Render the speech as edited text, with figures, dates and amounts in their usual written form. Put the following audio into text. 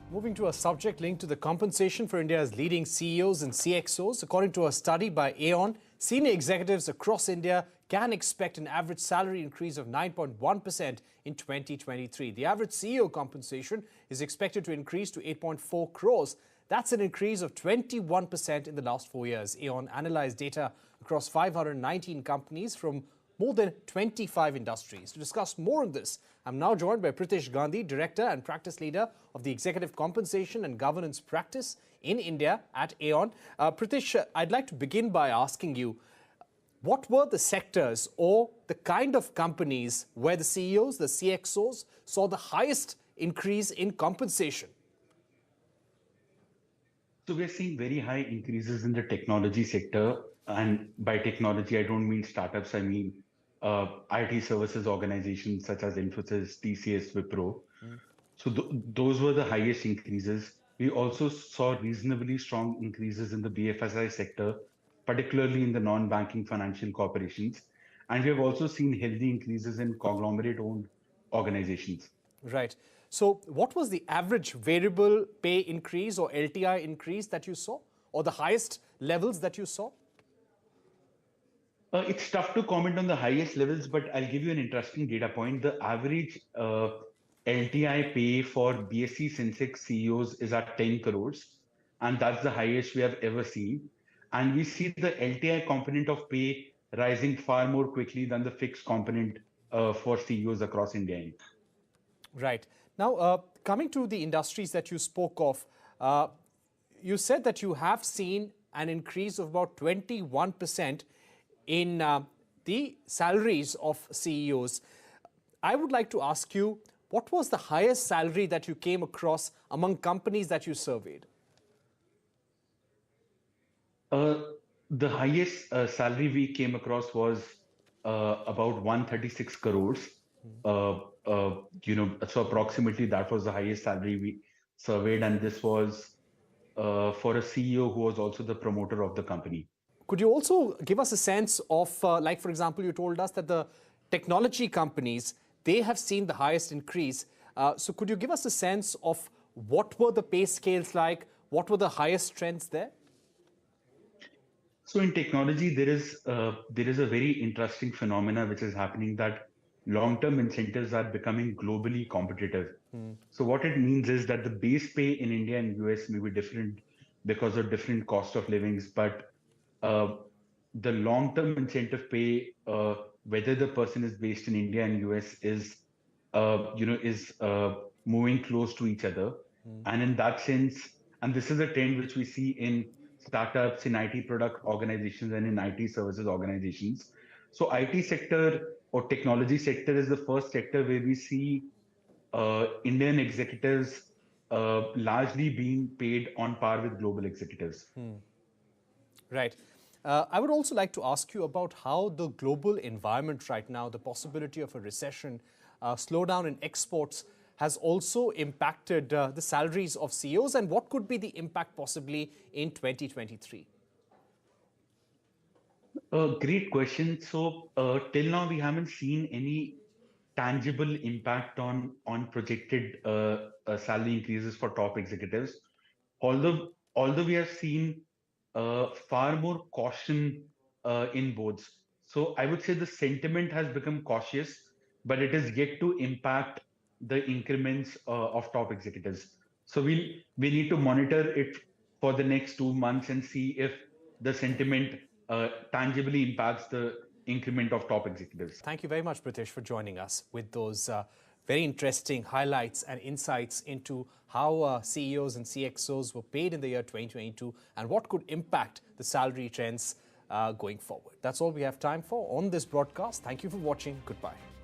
Moving to a subject linked to the compensation for India's leading CEOs and CXOs. According to a study by Aon, senior executives across India can expect an average salary increase of 9.1% in 2023. The average CEO compensation is expected to increase to 8.4 crores. That's an increase of 21% in the last 4 years. Aon analyzed data across 519 companies from more than 25 industries. To discuss more on this, I'm now joined by Pritish Gandhi, Director and Practice Leader of the Executive Compensation and Governance Practice in India at Aon. Pritish, I'd like to begin by asking you, what were the sectors or the kind of companies where the CEOs, the CXOs, saw the highest increase in compensation? So we're seeing very high increases in the technology sector. And by technology, I don't mean startups, I mean IT services organizations such as Infosys, TCS, Wipro. So those were the highest increases. We also saw reasonably strong increases in the BFSI sector, particularly in the non-banking financial corporations. And we have also seen healthy increases in conglomerate-owned organizations. Right. So what was the average variable pay increase or LTI increase that you saw, or the highest levels that you saw? It's tough to comment on the highest levels, but I'll give you an interesting data point. The average LTI pay for BSE Sensex CEOs is at 10 crores, and that's the highest we have ever seen. And we see the LTI component of pay rising far more quickly than the fixed component for CEOs across India. Right. Now, coming to the industries that you spoke of, you said that you have seen an increase of about 21% in the salaries of CEOs. I would like to ask you, what was the highest salary that you came across among companies that you surveyed? The highest salary we came across was about 136 crores. So approximately that was the highest salary we surveyed, and this was for a CEO who was also the promoter of the company. Could you also give us a sense of, like, for example, you told us that the technology companies, they have seen the highest increase. So could you give us a sense of what were the pay scales like? What were the highest trends there? So in technology, there is a very interesting phenomena which is happening, that long-term incentives are becoming globally competitive. So what it means is that the base pay in India and US may be different because of different cost of livings, but the long-term incentive pay, whether the person is based in India and US, is moving close to each other. And in that sense, and this is a trend which we see in startups, in IT product organizations, and in IT services organizations. So IT sector or technology sector is the first sector where we see Indian executives largely being paid on par with global executives. Right. I would also like to ask you about how the global environment right now, the possibility of a recession, slowdown in exports, has also impacted the salaries of CEOs, and what could be the impact possibly in 2023? Great question. So till now, we haven't seen any tangible impact on projected salary increases for top executives. Although we have seen far more caution in boards. So I would say the sentiment has become cautious, but it is yet to impact the increments of top executives. So we need to monitor it for the next 2 months and see if the sentiment tangibly impacts the increment of top executives. Thank you very much, Pritish, for joining us with those very interesting highlights and insights into how CEOs and CXOs were paid in the year 2022 and what could impact the salary trends going forward. That's all we have time for on this broadcast. Thank you for watching. Goodbye.